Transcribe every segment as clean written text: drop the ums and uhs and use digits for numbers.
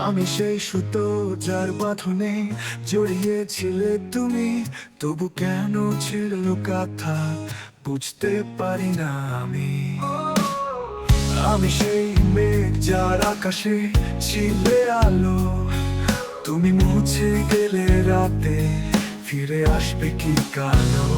আমি সেই সুতো যার বাঁধনে জড়িয়েছিলে তুমি, তবু কেন ছিড়ল কাঁথা বুঝতে পারি না আমি। আমি সেই মেঘ যার আকাশে ছিলে আলো, তুমি মুছে গেলে রাতে ফিরে আসবে কি কালো।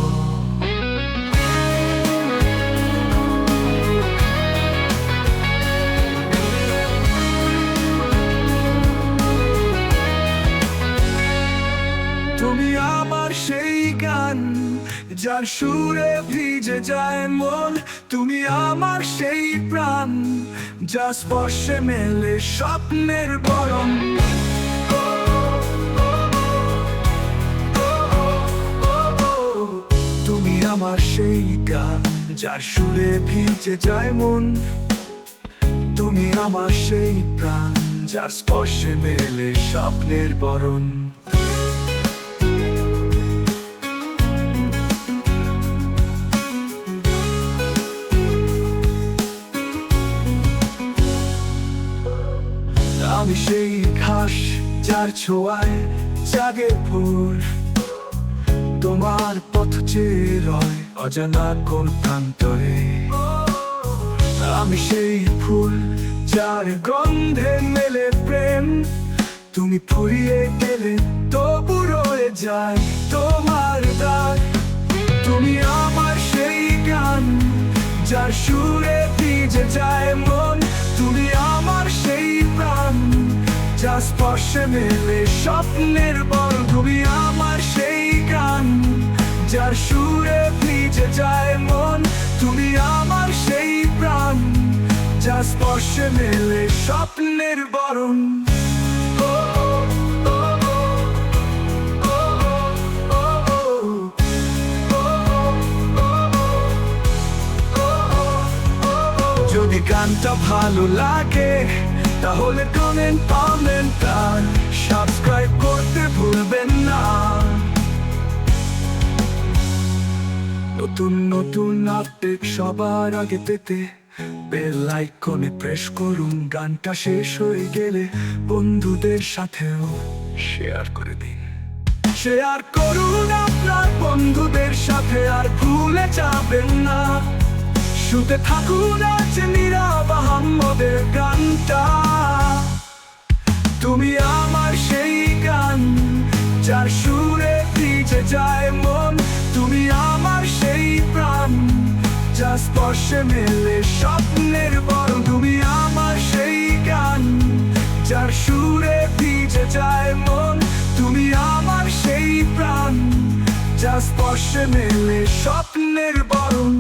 তুমি আমার সেই গান যার সুরে ভিজে যায় মন, তুমি আমার সেই প্রাণ যা স্পর্শে মেলে স্বপ্নের বরণ। তুমি আমার সেই গান যার সুরে ভিজে যায় মন, তুমি আমার সেই প্রাণ যার স্পর্শে মেলে স্বপ্নের বরণ। আমি সেই ঘাস যার ছোঁয়ায় জাগে ভোর, তোমার পথ চেয়ে রয় অজানা কোন প্রান্তরে। আমি সেই ফুল যার গন্ধে মেলে প্রেম, তুমি ফুরিয়ে গেলে তবু রয়ে যায় তোমার দাগ। তুমি আমার সেই গান যার সুরে ভিজে যায় মন, তুমি আমার সেই প্রাণ যা স্পর্শে মেলে স্বপ্নের বরণ। তুমি আমার সেই গান যার সুরে ভিজে যায় মন, তুমি আমার সেই প্রাণ যা স্পর্শে মেলে স্বপ্নের বরণ। যদি গানটা ভালো লাগে তাহলে কমেন্ট আর সাবস্ক্রাইব করতে ভুলবেন না। নতুন নতুন আপডেট সবার আগে পেতে বেল আইকনে প্রেস করুন। গানটা শেষ হয়ে গেলে বন্ধুদের সাথেও শেয়ার করে দিন। শেয়ার করুন আপনার বন্ধুদের সাথে, আর ভুলে যাবেন না শুনতে থাকুন আজ নীরব আহমেদের গানটা। তুমি আমার সেই গান যার সুরে ভিজে যায় মন, তুমি আমার সেই প্রাণ যা স্পর্শে মেলে স্বপ্নের বরণ। তুমি আমার সেই গান যার সুরে ভিজে যায় মন, তুমি আমার সেই প্রাণ যা স্পর্শে মেলে স্বপ্নের বরণ।